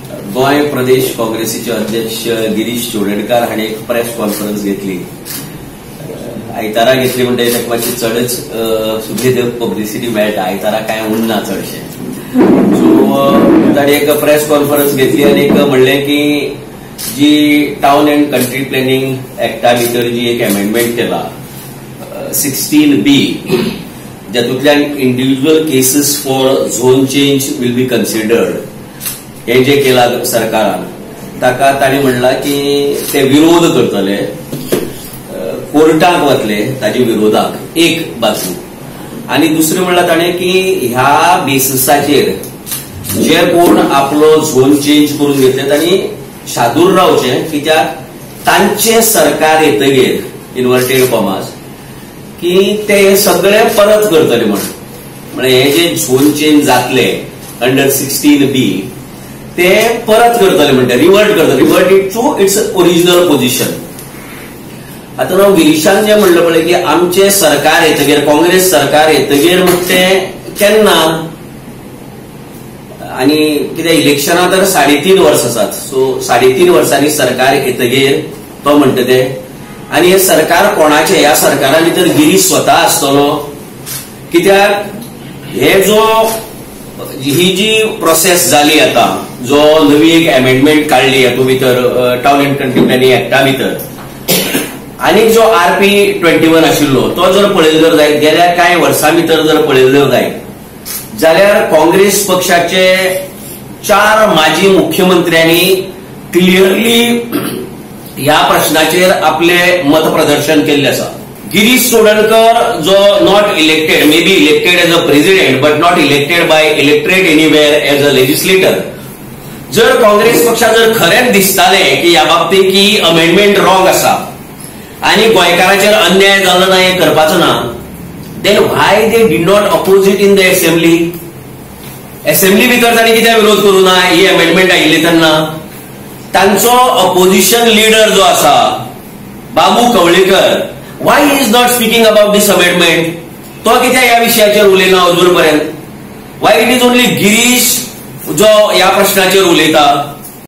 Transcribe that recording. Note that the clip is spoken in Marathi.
गोय प्रदेश काँग्रेसीचे अध्यक्ष गिरीश चोडणकर हांणी एक प्रेस कॉन्फरन्स घेतली. आयतारा घेतली म्हणजे ताका मातशी चडच सुबेद पब्लिसिटी मेळटा. आयतारा कांय उरना चडशें. सो ताणें एक प्रेस कॉन्फरन्स घेतली आनी एक म्हणलें की जी टाउन अँड कंट्री प्लॅनिंग एक्टा भितर जी एक अमेंडमेंट केला 16B, जातूंतल्यान individual cases for zone change will be considered, हे जे केला सरकारान ताका ताणें म्हणला की ते विरोध करतले, कोर्टाक वतले ताजे विरोधाक एक बाजू. आनी दुसरें म्हणला ताणें की ह्या बेसिसाचेर जे कोण आपलो झोन चेंज करून घेतले तांणी शादूर रावचे, कित्याक तांचे सरकार येतगीर इन्वर्टेड कॉमास की ते सगळे परत करतले म्हणजे हे जे झोन चेंज जातले अंडर 16B ते परत करतले म्हणते, revert it to its original position. आता हांव गिरीशान जे म्हणलं पळय की आमचे सरकार येतगीर, काँग्रेस सरकार येतगीर म्हणते केन्ना, आनी कितें इलेक्शनां तर 3.5 वर्स आसात. सो 3.5 वर्सांनी सरकार येतगीर तो म्हणटा ते. आनी हे सरकार कोणाचे? ह्या सरकारा भितर गिरीश स्वता आसतलो, कित्याक हे ही जी प्रोसेस जाली आता, जो नवी एक अमेंडमेंट काढली हातूंत भितर टाउन अँड कंट्री प्लॅनिंग एक्टा भितर, आनी जो RP 21 आशिल्लो तो जर पळयलो जायत गेल्या कांय वर्सां भितर जर पळयलो जायत जाल्यार काँग्रेस पक्षाचे 4 माजी मुख्यमंत्र्यांनी क्लियरली ह्या प्रश्नाचेर आपले मत प्रदर्शन केल्ले आसा. गिरीश चोडणकर जो not elected, may be elected as a president but not elected by elected anywhere as a legislator, जर काँग्रेस पक्षाक जर खरेंच दिसताले की ह्या बाबतींत की अमेंडमेंट रॉंग आसा आनी गोंयकारांचेर अन्याय जालो ना हें करपाचो ना, then why they did not oppose it in the assembly भितर तांणी कित्याक विरोध करूं ना ही अमेंडमेंट आयिल्ली तेन्ना. तांचो अपोजिशन लीडर जो आसा Babu Kavlekar, why he is not speaking about this amendment, तो कित्याक ह्या विशयाचेर उलयना अजून पर्यंत? Why it is only Girish जो ह्या प्रश्नाचेर उलयता?